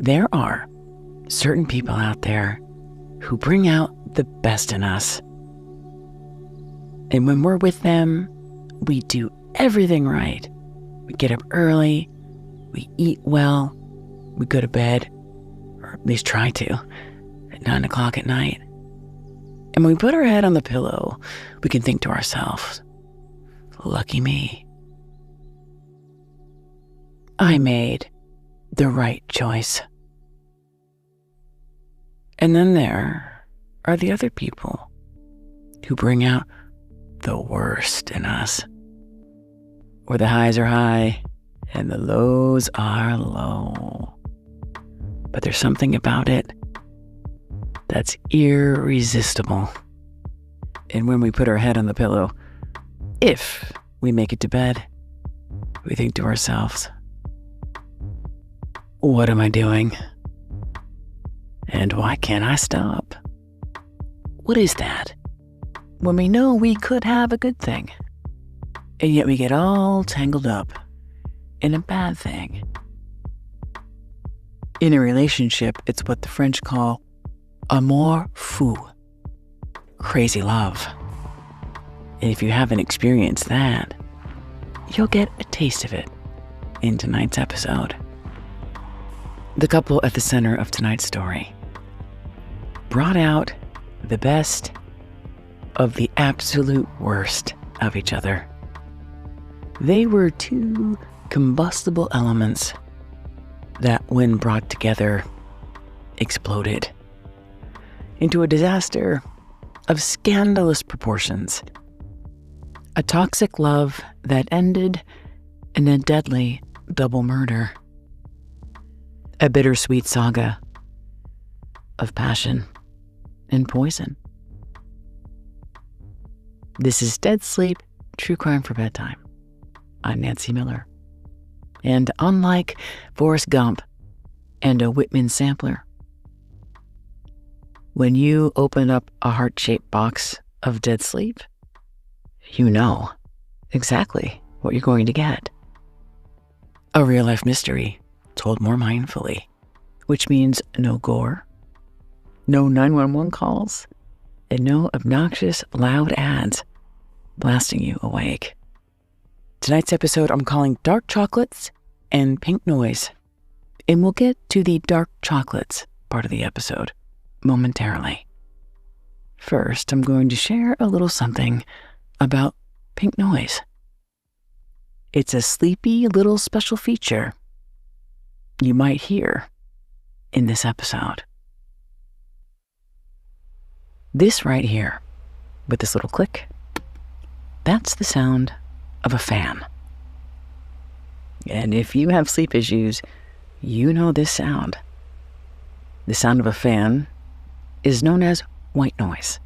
There are certain people out there who bring out the best in us. And when we're with them, we do everything right. We get up early, we eat well, we go to bed, or at least try to, at 9 o'clock at night. And when we put our head on the pillow, we can think to ourselves, lucky me. I made the right choice. And then there are the other people who bring out the worst in us, where the highs are high and the lows are low. But there's something about it that's irresistible. And when we put our head on the pillow, if we make it to bed, we think to ourselves, what am I doing? And why can't I stop? What is that? When we know we could have a good thing, and yet we get all tangled up in a bad thing. In a relationship, it's what the French call amour fou, crazy love. And if you haven't experienced that, you'll get a taste of it in tonight's episode. The couple at the center of tonight's story brought out the best of the absolute worst of each other. They were two combustible elements that, when brought together, exploded into a disaster of scandalous proportions. A toxic love that ended in a deadly double murder. A bittersweet saga of passion and poison. This is Dead Sleep, True Crime for Bedtime. I'm Nancy Miller. And unlike Forrest Gump and a Whitman sampler, when you open up a heart-shaped box of Dead Sleep, you know exactly what you're going to get. A real-life mystery told more mindfully, which means no gore, no 911 calls, and no obnoxious, loud ads blasting you awake. Tonight's episode I'm calling Dark Chocolates and Pink Noise, and we'll get to the dark chocolates part of the episode momentarily. First, I'm going to share a little something about Pink Noise. It's a sleepy little special feature you might hear in this episode. This right here, with this little click, that's the sound of a fan. And if you have sleep issues, you know this sound. The sound of a fan is known as white noise.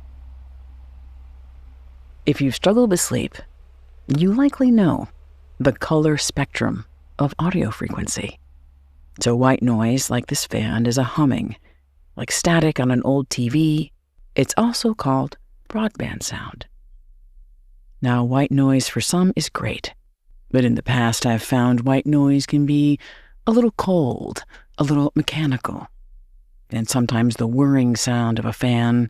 If you've struggled with sleep, you likely know the color spectrum of audio frequency. So white noise, like this fan, is a humming, like static on an old TV. It's also called broadband sound. Now, white noise for some is great, but in the past I've found white noise can be a little cold, a little mechanical, and sometimes the whirring sound of a fan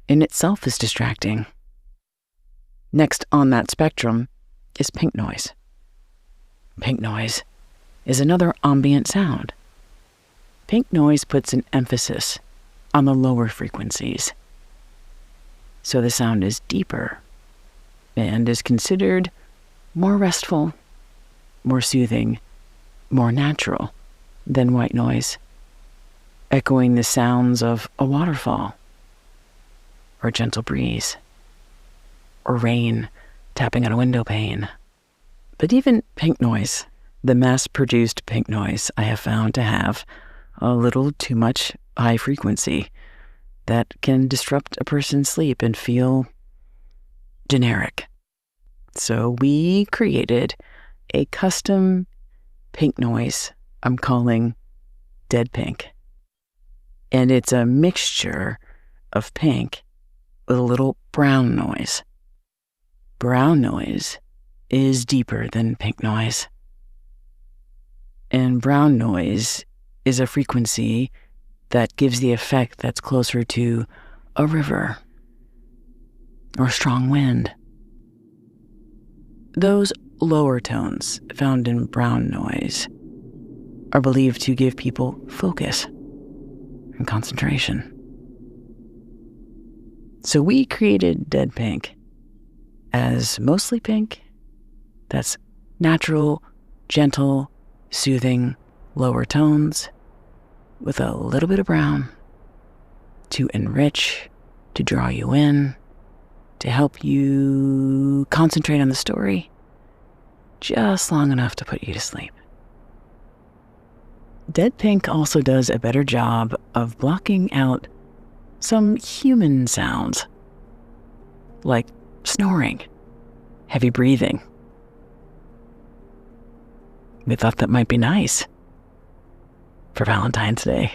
in itself is distracting. Next on that spectrum is pink noise. Pink noise is another ambient sound. Pink noise puts an emphasis on the lower frequencies, so the sound is deeper and is considered more restful, more soothing, more natural than white noise, echoing the sounds of a waterfall, or a gentle breeze, or rain tapping on a window pane. But even pink noise, the mass-produced pink noise, I have found to have a little too much high frequency that can disrupt a person's sleep and feel generic. So we created a custom pink noise I'm calling Dead Pink. And it's a mixture of pink with a little brown noise. Brown noise is deeper than pink noise. And brown noise is a frequency that gives the effect that's closer to a river or a strong wind. Those lower tones found in brown noise are believed to give people focus and concentration. So we created Dead Pink as mostly pink, that's natural, gentle, soothing, lower tones with a little bit of brown to enrich, to draw you in, to help you concentrate on the story just long enough to put you to sleep. Dead Pink also does a better job of blocking out some human sounds, like snoring, heavy breathing. We thought that might be nice for Valentine's Day.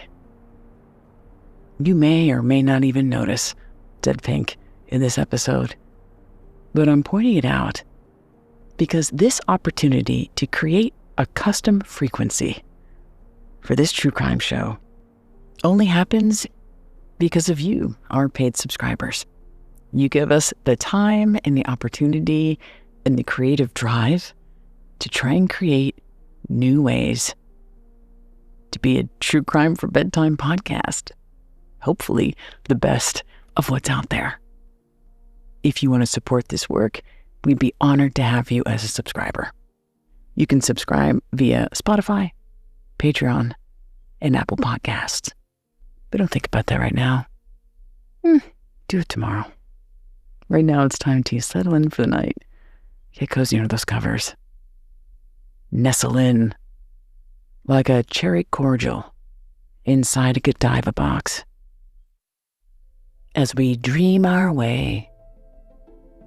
You may or may not even notice Dead Pink in this episode, but I'm pointing it out because this opportunity to create a custom frequency for this true crime show only happens because of you, our paid subscribers. You give us the time and the opportunity and the creative drive to try and create new ways to be a true crime for bedtime podcast. Hopefully the best of what's out there. If you want to support this work, we'd be honored to have you as a subscriber. You can subscribe via Spotify, Patreon, and Apple Podcasts. But don't think about that right now. Do it tomorrow. Right now it's time to settle in for the night. Get cozy under those covers. Nestle in like a cherry cordial inside a Godiva box as we dream our way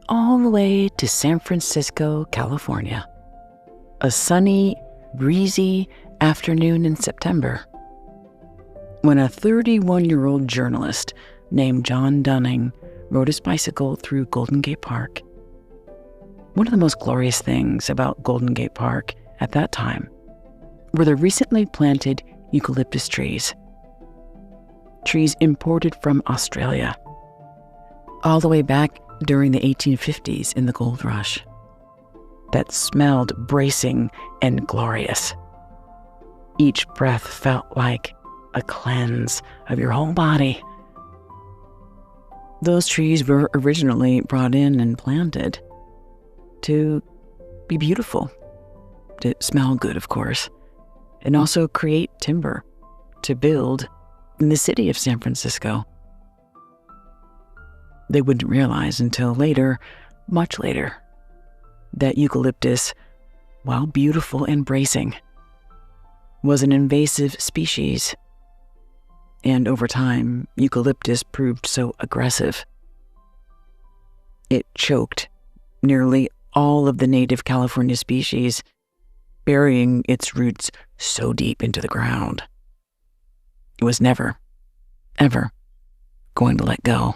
all the way to San Francisco, California. A sunny, breezy afternoon in September, when a 31-year-old journalist named John Dunning rode his bicycle through Golden Gate Park. One of the most glorious things about Golden Gate Park at that time were the recently planted eucalyptus trees imported from Australia, all the way back during the 1850s in the gold rush, that smelled bracing and glorious. Each breath felt like a cleanse of your whole body. Those trees were originally brought in and planted to be beautiful, to smell good, of course, and also create timber to build in the city of San Francisco. They wouldn't realize until later, much later, that eucalyptus, while beautiful and bracing, was an invasive species. And over time, eucalyptus proved so aggressive. It choked nearly all of the native California species, burying its roots so deep into the ground. It was never, ever going to let go.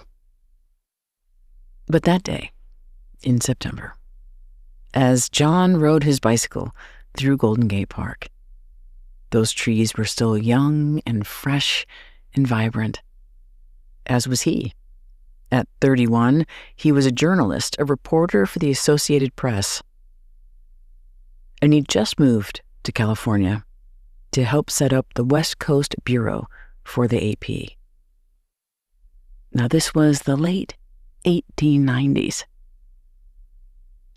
But that day, in September, as John rode his bicycle through Golden Gate Park, those trees were still young and fresh and vibrant, as was he. At 31, he was a journalist, a reporter for the Associated Press. And he just moved to California to help set up the West Coast Bureau for the AP. Now, this was the late 1890s.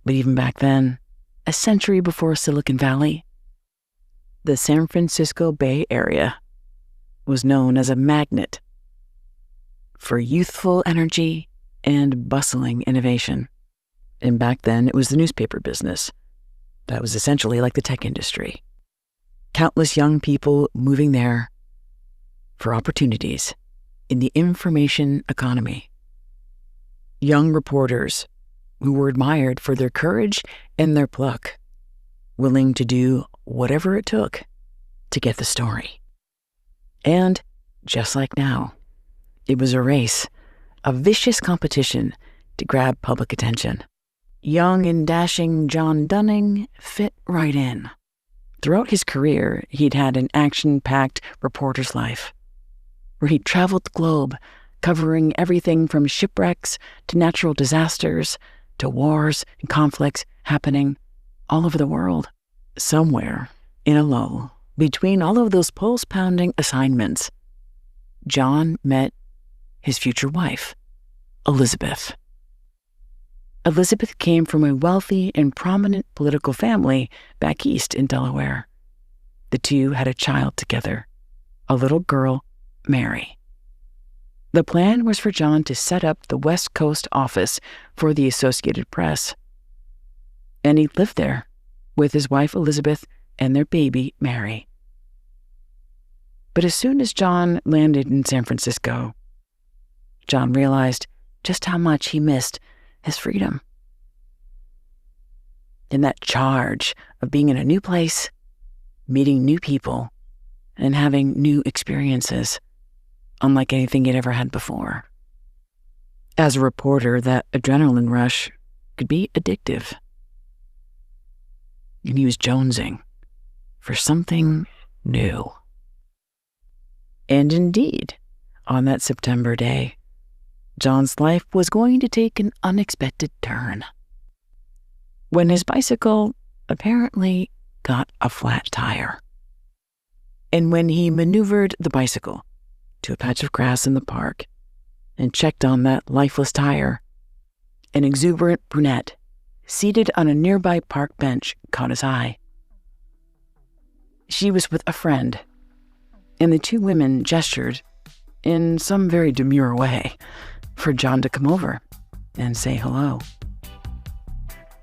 But even back then, a century before Silicon Valley, the San Francisco Bay Area was known as a magnet for youthful energy and bustling innovation. And back then, it was the newspaper business. That was essentially like the tech industry. Countless young people moving there for opportunities in the information economy. Young reporters who were admired for their courage and their pluck, willing to do whatever it took to get the story. And just like now, it was a race, a vicious competition to grab public attention. Young and dashing John Dunning fit right in, Throughout his career, he'd had an action-packed reporter's life, where he'd traveled the globe, covering everything from shipwrecks to natural disasters to wars and conflicts happening all over the world. Somewhere in a lull between all of those pulse-pounding assignments, John met his future wife, Elizabeth. Elizabeth came from a wealthy and prominent political family back east in Delaware. The two had a child together, a little girl, Mary. The plan was for John to set up the West Coast office for the Associated Press, and he lived there with his wife Elizabeth and their baby Mary. But as soon as John landed in San Francisco, John realized just how much he missed his freedom. And that charge of being in a new place, meeting new people, and having new experiences, unlike anything he'd ever had before. As a reporter, that adrenaline rush could be addictive. And he was jonesing for something new. And indeed, on that September day, John's life was going to take an unexpected turn when his bicycle apparently got a flat tire. And when he maneuvered the bicycle to a patch of grass in the park and checked on that lifeless tire, an exuberant brunette seated on a nearby park bench caught his eye. She was with a friend, and the two women gestured in some very demure way for John to come over and say hello.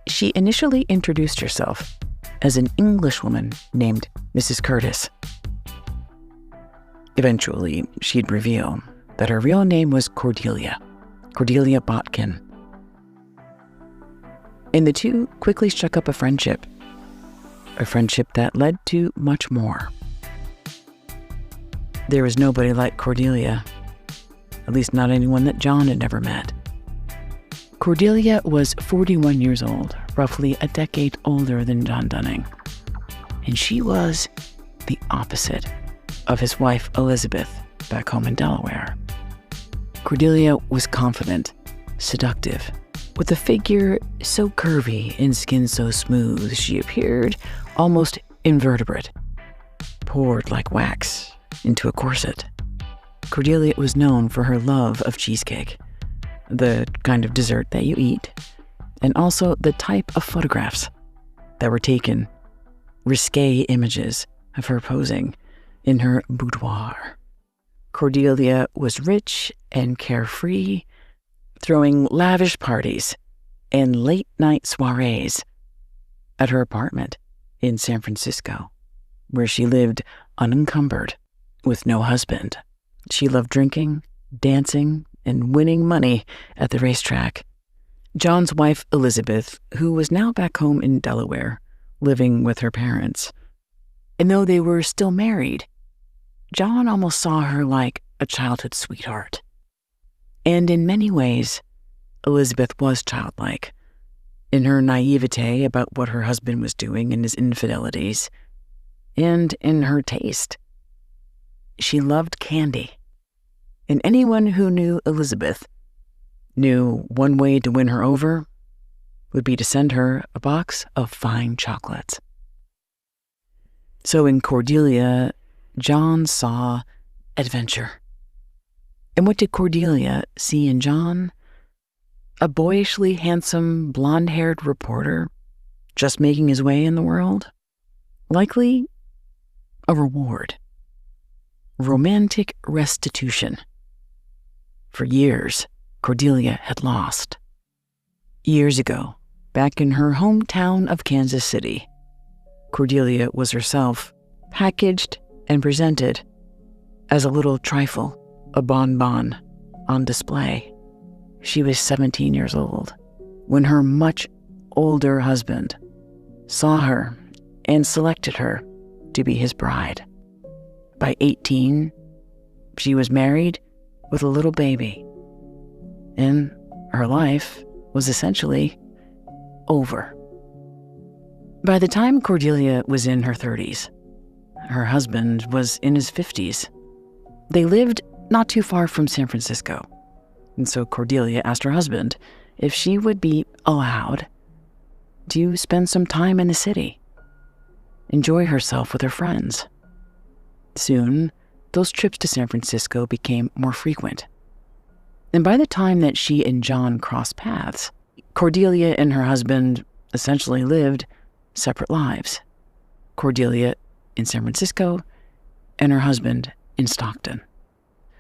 She initially introduced herself as an Englishwoman named Mrs. Curtis. Eventually, she'd reveal that her real name was Cordelia Botkin. And the two quickly struck up a friendship that led to much more. There was nobody like Cordelia, at least not anyone that John had ever met. Cordelia was 41 years old, roughly a decade older than John Dunning, and she was the opposite of his wife Elizabeth back home in Delaware. Cordelia was confident, seductive, with a figure so curvy and skin so smooth she appeared almost invertebrate, poured like wax into a corset. Cordelia was known for her love of cheesecake, the kind of dessert that you eat, and also the type of photographs that were taken, risque images of her posing in her boudoir. Cordelia was rich and carefree, throwing lavish parties and late-night soirees at her apartment in San Francisco, where she lived unencumbered with no husband. She loved drinking, dancing, and winning money at the racetrack. John's wife, Elizabeth, who was now back home in Delaware, living with her parents. And though they were still married, John almost saw her like a childhood sweetheart. And in many ways, Elizabeth was childlike, in her naivete about what her husband was doing and his infidelities, and in her taste. She loved candy, and anyone who knew Elizabeth knew one way to win her over would be to send her a box of fine chocolates. So in Cordelia, John saw adventure. And what did Cordelia see in John? A boyishly handsome, blonde-haired reporter just making his way in the world? Likely a reward. Romantic restitution. For years, Cordelia had lost. Years ago, back in her hometown of Kansas City, Cordelia was herself packaged and presented as a little trifle, a bonbon, on display. She was 17 years old when her much older husband saw her and selected her to be his bride. By 18, she was married with a little baby, and her life was essentially over. By the time Cordelia was in her 30s, her husband was in his 50s. They lived not too far from San Francisco, and so Cordelia asked her husband if she would be allowed to spend some time in the city, enjoy herself with her friends. Soon, those trips to San Francisco became more frequent. And by the time that she and John crossed paths, Cordelia and her husband essentially lived separate lives. Cordelia in San Francisco and her husband in Stockton.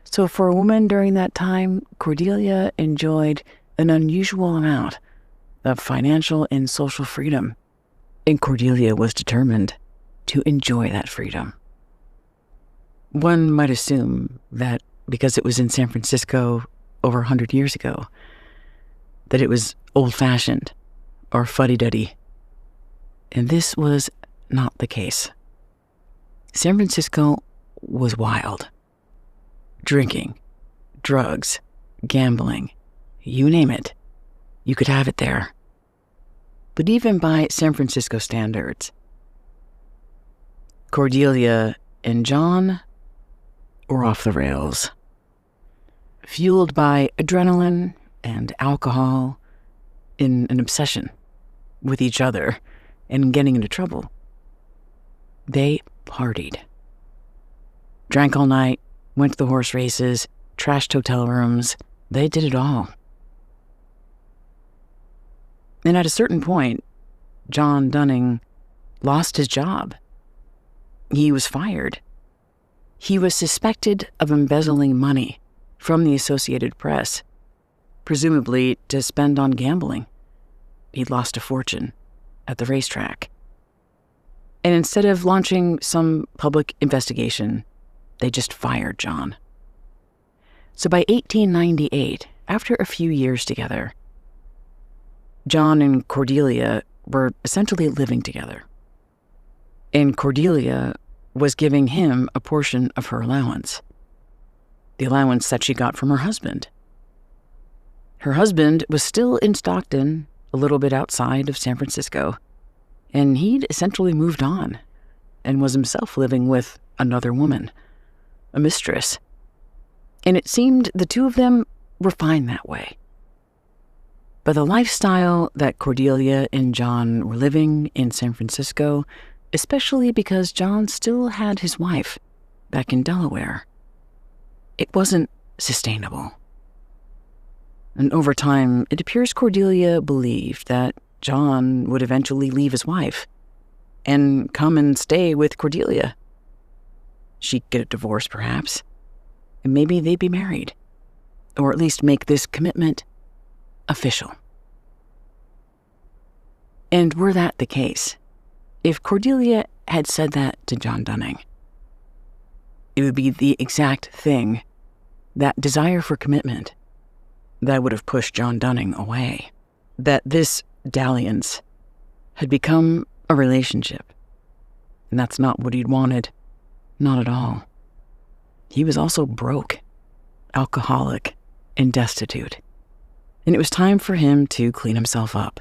So for a woman during that time, Cordelia enjoyed an unusual amount of financial and social freedom. And Cordelia was determined to enjoy that freedom. One might assume that because it was in San Francisco over 100 years ago, that it was old-fashioned or fuddy-duddy. And this was not the case. San Francisco was wild. Drinking, drugs, gambling, you name it, you could have it there. But even by San Francisco standards, Cordelia and John were off the rails. Fueled by adrenaline and alcohol, in an obsession with each other and getting into trouble, they partied. Drank all night, went to the horse races, trashed hotel rooms. They did it all. And at a certain point, John Dunning lost his job. He was fired. He was suspected of embezzling money from the Associated Press, presumably to spend on gambling. He'd lost a fortune at the racetrack. And instead of launching some public investigation, they just fired John. So by 1898, after a few years together, John and Cordelia were essentially living together. And Cordelia was giving him a portion of her allowance, the allowance that she got from her husband. Her husband was still in Stockton, a little bit outside of San Francisco, and he'd essentially moved on and was himself living with another woman, a mistress. And it seemed the two of them were fine that way. But the lifestyle that Cordelia and John were living in San Francisco, especially because John still had his wife back in Delaware, it wasn't sustainable. And over time, it appears Cordelia believed that John would eventually leave his wife and come and stay with Cordelia. She'd get a divorce, perhaps, and maybe they'd be married, or at least make this commitment official. And were that the case, if Cordelia had said that to John Dunning, it would be the exact thing, that desire for commitment, that would have pushed John Dunning away. That this dalliance had become a relationship. And that's not what he'd wanted. Not at all. He was also broke, alcoholic, and destitute. And it was time for him to clean himself up,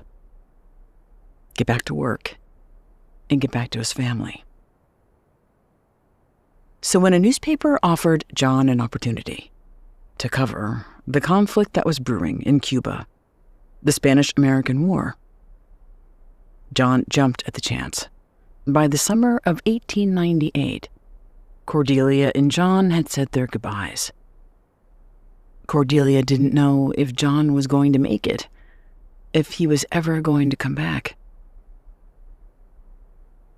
get back to work, and get back to his family. So when a newspaper offered John an opportunity to cover the conflict that was brewing in Cuba, the Spanish-American War, John jumped at the chance. By the summer of 1898, Cordelia and John had said their goodbyes. Cordelia didn't know if John was going to make it, if he was ever going to come back.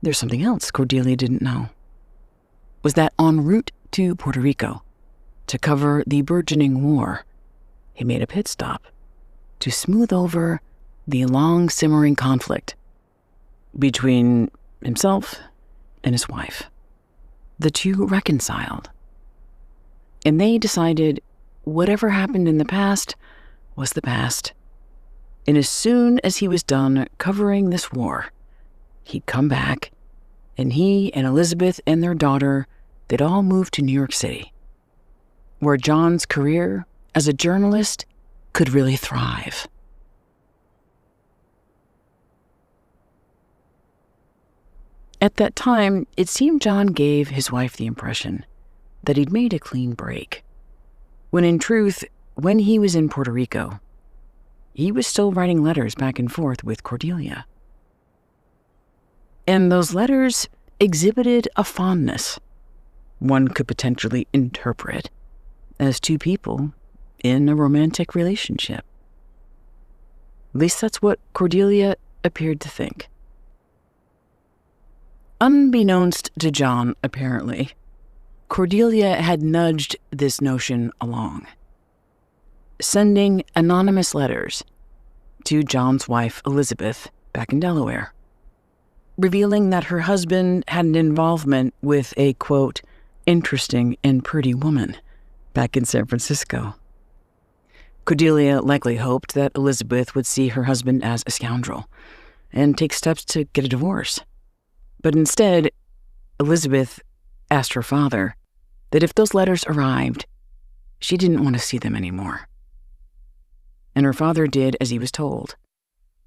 There's something else Cordelia didn't know, was that en route to Puerto Rico to cover the burgeoning war, he made a pit stop to smooth over the long-simmering conflict between himself and his wife. The two reconciled, and they decided whatever happened in the past was the past. And as soon as he was done covering this war, he'd come back, and he and Elizabeth and their daughter, they'd all move to New York City, where John's career as a journalist could really thrive. At that time, it seemed John gave his wife the impression that he'd made a clean break, when in truth, when he was in Puerto Rico, he was still writing letters back and forth with Cordelia. And those letters exhibited a fondness one could potentially interpret as two people in a romantic relationship. At least that's what Cordelia appeared to think. Unbeknownst to John, apparently, Cordelia had nudged this notion along, sending anonymous letters to John's wife, Elizabeth, back in Delaware, revealing that her husband had an involvement with a, quote, interesting and pretty woman back in San Francisco. Cordelia likely hoped that Elizabeth would see her husband as a scoundrel and take steps to get a divorce. But instead, Elizabeth asked her father that if those letters arrived, she didn't want to see them anymore. And her father did as he was told.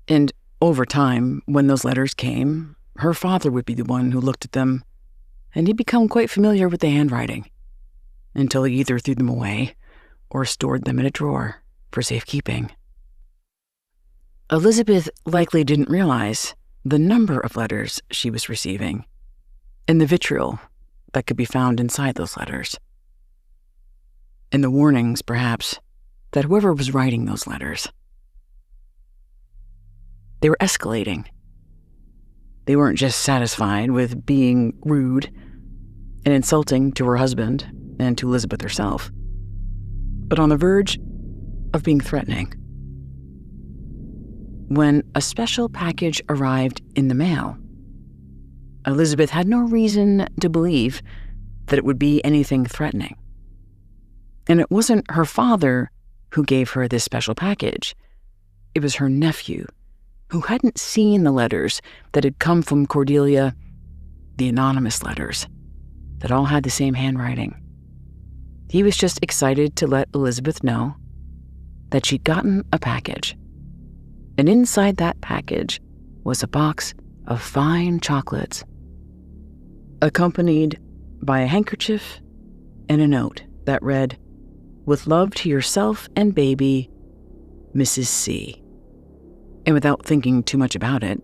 And over time, when those letters came, her father would be the one who looked at them, and he'd become quite familiar with the handwriting, until he either threw them away or stored them in a drawer for safekeeping. Elizabeth likely didn't realize the number of letters she was receiving and the vitriol that could be found inside those letters. And the warnings, perhaps, that whoever was writing those letters, they were escalating. They weren't just satisfied with being rude and insulting to her husband and to Elizabeth herself, but on the verge of being threatening. When a special package arrived in the mail, Elizabeth had no reason to believe that it would be anything threatening. And it wasn't her father who gave her this special package. It was her nephew, who hadn't seen the letters that had come from Cordelia, the anonymous letters that all had the same handwriting. He was just excited to let Elizabeth know that she'd gotten a package. And inside that package was a box of fine chocolates, accompanied by a handkerchief and a note that read, "With love to yourself and baby, Mrs. C." And without thinking too much about it,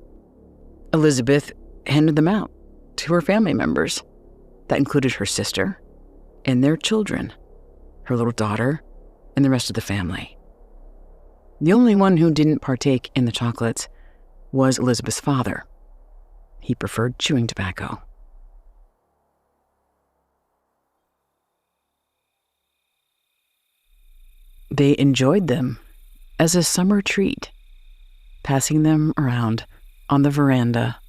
Elizabeth handed them out to her family members. That included her sister and their children, her little daughter, and the rest of the family. The only one who didn't partake in the chocolates was Elizabeth's father. He preferred chewing tobacco. They enjoyed them as a summer treat, passing them around on the veranda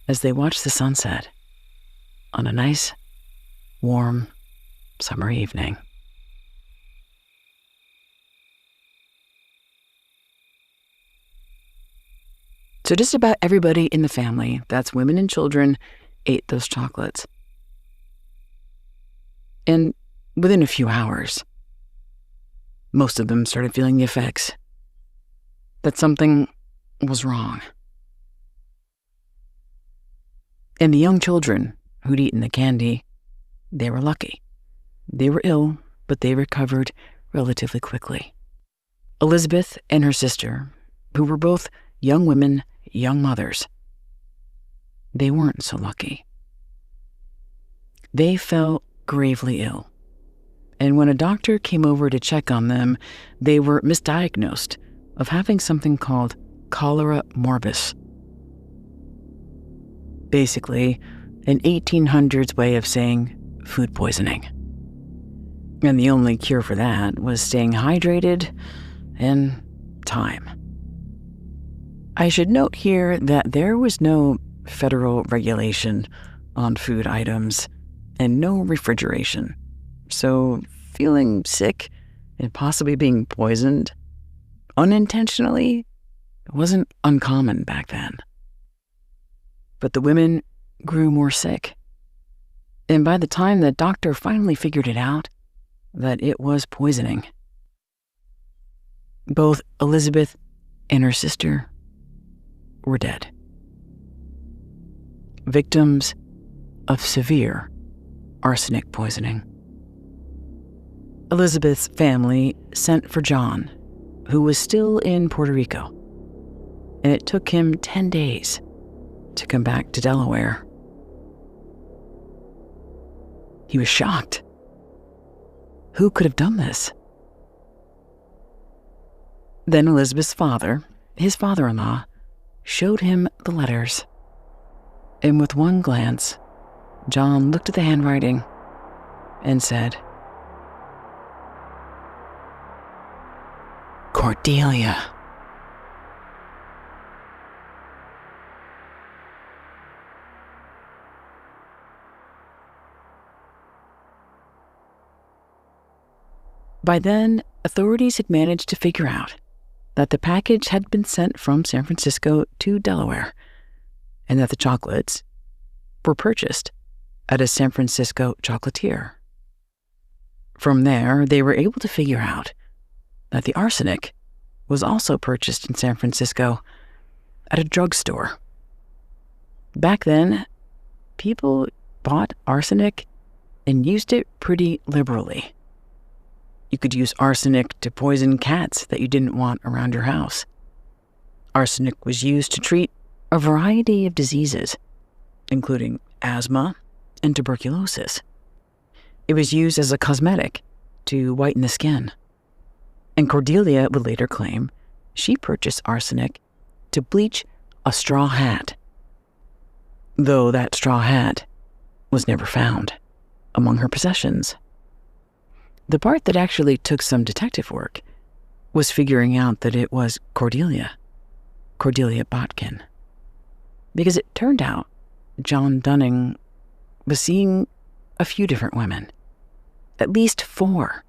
as they watched the sunset on a nice, warm summer evening. So just about everybody in the family, that's women and children, ate those chocolates. And within a few hours, most of them started feeling the effects that something was wrong. And the young children who'd eaten the candy, they were lucky. They were ill, but they recovered relatively quickly. Elizabeth and her sister, who were both young women, young mothers, they weren't so lucky. They fell gravely ill. And when a doctor came over to check on them, they were misdiagnosed of having something called cholera morbus. Basically, an 1800s way of saying food poisoning. And the only cure for that was staying hydrated and time. I should note here that there was no federal regulation on food items and no refrigeration. So feeling sick and possibly being poisoned unintentionally wasn't uncommon back then. But the women grew more sick. And by the time the doctor finally figured it out, that it was poisoning, both Elizabeth and her sister were dead. victims of severe arsenic poisoning. Elizabeth's family sent for John, who was still in Puerto Rico, and it took him 10 days to come back to Delaware. He was shocked. Who could have done this? Then Elizabeth's father, his father-in-law, showed him the letters. And with one glance, John looked at the handwriting and said, "Cordelia." By then, authorities had managed to figure out that the package had been sent from San Francisco to Delaware, and that the chocolates were purchased at a San Francisco chocolatier. From there, they were able to figure out that the arsenic was also purchased in San Francisco at a drugstore. Back then, people bought arsenic and used it pretty liberally. You could use arsenic to poison cats that you didn't want around your house. Arsenic was used to treat a variety of diseases, including asthma and tuberculosis. It was used as a cosmetic to whiten the skin. And Cordelia would later claim she purchased arsenic to bleach a straw hat, though that straw hat was never found among her possessions. The part that actually took some detective work was figuring out that it was Cordelia Botkin. Because it turned out John Dunning was seeing a few different women, at least 4.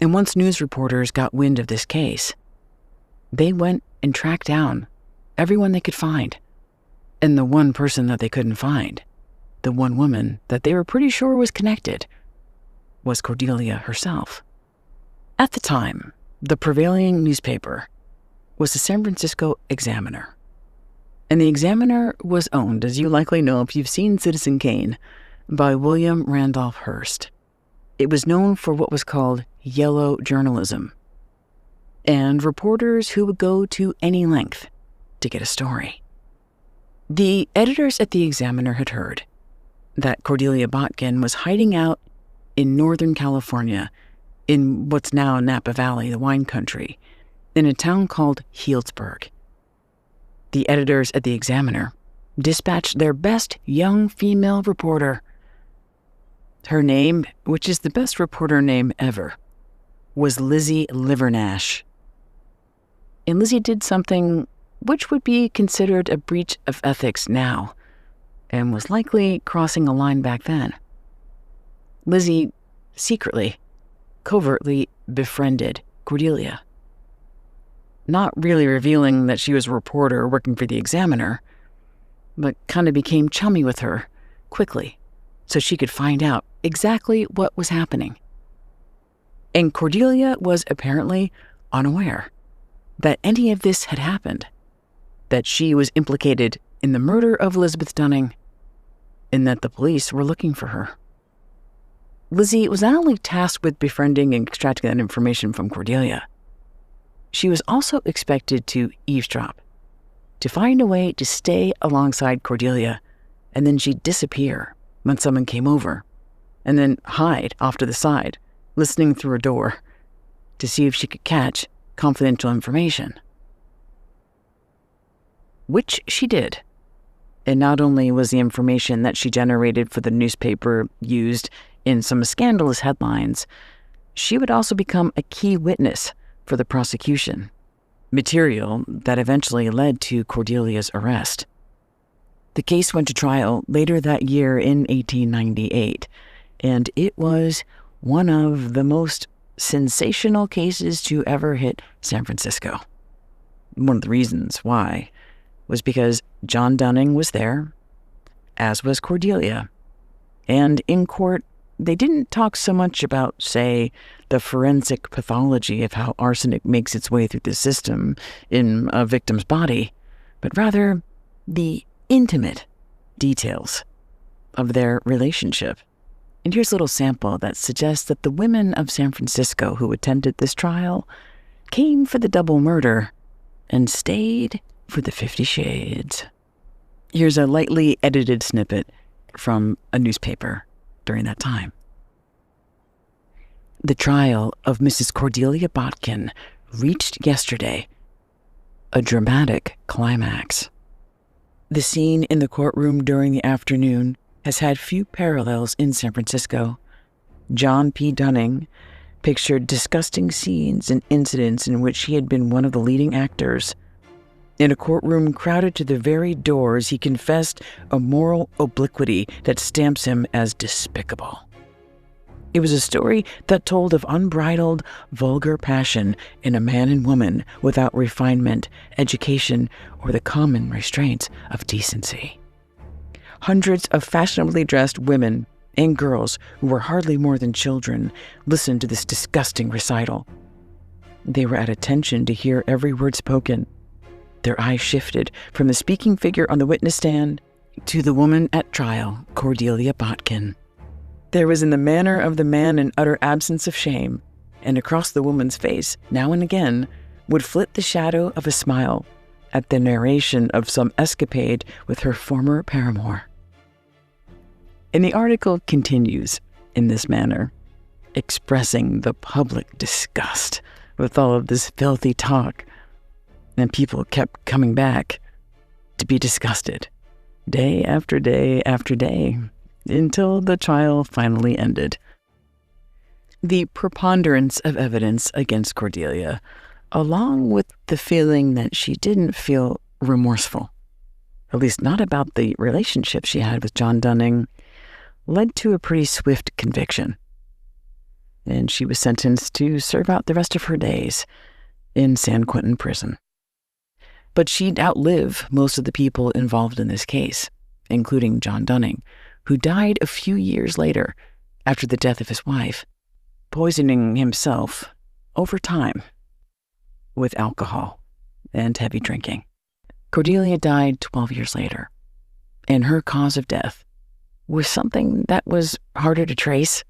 And once news reporters got wind of this case, they went and tracked down everyone they could find. And the one person that they couldn't find, the one woman that they were pretty sure was connected, was Cordelia herself. At the time, the prevailing newspaper was the San Francisco Examiner. And the Examiner was owned, as you likely know if you've seen Citizen Kane, by William Randolph Hearst. It was known for what was called yellow journalism, and reporters who would go to any length to get a story. The editors at the Examiner had heard that Cordelia Botkin was hiding out in Northern California, in what's now Napa Valley, the wine country, in a town called Healdsburg. The editors at the Examiner dispatched their best young female reporter. Her name, which is the best reporter name ever, was Lizzie Livernash. And Lizzie did something which would be considered a breach of ethics now, and was likely crossing a line back then. Lizzie secretly, covertly befriended Cordelia. Not really revealing that she was a reporter working for the Examiner, but kind of became chummy with her quickly so she could find out exactly what was happening. And Cordelia was apparently unaware that any of this had happened, that she was implicated in the murder of Elizabeth Dunning, and that the police were looking for her. Lizzie was not only tasked with befriending and extracting that information from Cordelia, she was also expected to eavesdrop, to find a way to stay alongside Cordelia, and then she'd disappear when someone came over, and then hide off to the side, listening through a door, to see if she could catch confidential information. Which she did. And not only was the information that she generated for the newspaper used in some scandalous headlines, she would also become a key witness for the prosecution, material that eventually led to Cordelia's arrest. The case went to trial later that year in 1898, and it was one of the most sensational cases to ever hit San Francisco. One of the reasons why was because John Dunning was there, as was Cordelia, and in court, they didn't talk so much about, say, the forensic pathology of how arsenic makes its way through the system in a victim's body, but rather the intimate details of their relationship. And here's a little sample that suggests that the women of San Francisco who attended this trial came for the double murder and stayed for the 50 Shades. Here's a lightly edited snippet from a newspaper during that time. The trial of Mrs. Cordelia Botkin reached yesterday a dramatic climax. The scene in the courtroom during the afternoon has had few parallels in San Francisco. John P. Dunning pictured disgusting scenes and incidents in which he had been one of the leading actors. In a courtroom crowded to the very doors, he confessed a moral obliquity that stamps him as despicable. It was a story that told of unbridled, vulgar passion in a man and woman without refinement, education, or the common restraints of decency. Hundreds of fashionably dressed women and girls who were hardly more than children listened to this disgusting recital. They were at attention to hear every word spoken. Their eyes shifted from the speaking figure on the witness stand to the woman at trial, Cordelia Botkin. There was in the manner of the man an utter absence of shame, and across the woman's face, now and again, would flit the shadow of a smile at the narration of some escapade with her former paramour. And the article continues in this manner, expressing the public disgust with all of this filthy talk, and people kept coming back to be disgusted, day after day after day, until the trial finally ended. The preponderance of evidence against Cordelia, along with the feeling that she didn't feel remorseful, at least not about the relationship she had with John Dunning, led to a pretty swift conviction. And she was sentenced to serve out the rest of her days in San Quentin prison. But she'd outlive most of the people involved in this case, including John Dunning, who died a few years later after the death of his wife, poisoning himself over time with alcohol and heavy drinking. Cordelia died 12 years later, and her cause of death was something that was harder to trace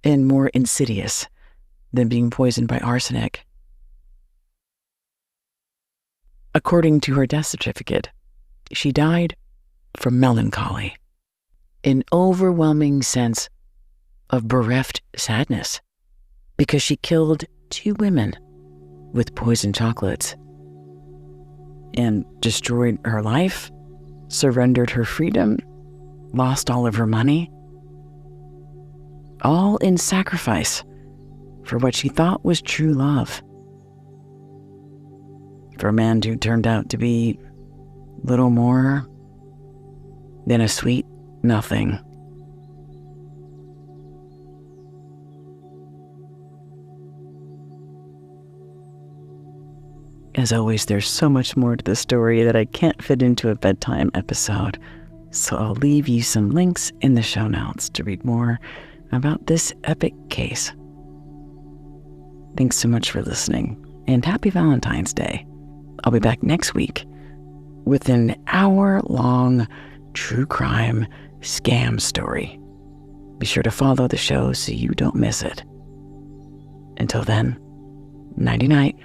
and more insidious than being poisoned by arsenic. According to her death certificate, she died from melancholy, an overwhelming sense of bereft sadness, because she killed 2 women with poisoned chocolates and destroyed her life, surrendered her freedom, lost all of her money, all in sacrifice for what she thought was true love, for a man who turned out to be little more than a sweet nothing. As always, there's so much more to the story that I can't fit into a bedtime episode, so I'll leave you some links in the show notes to read more about this epic case. Thanks so much for listening, and happy Valentine's Day. I'll be back next week with an hour-long true crime scam story. Be sure to follow the show so you don't miss it. Until then, nighty-night.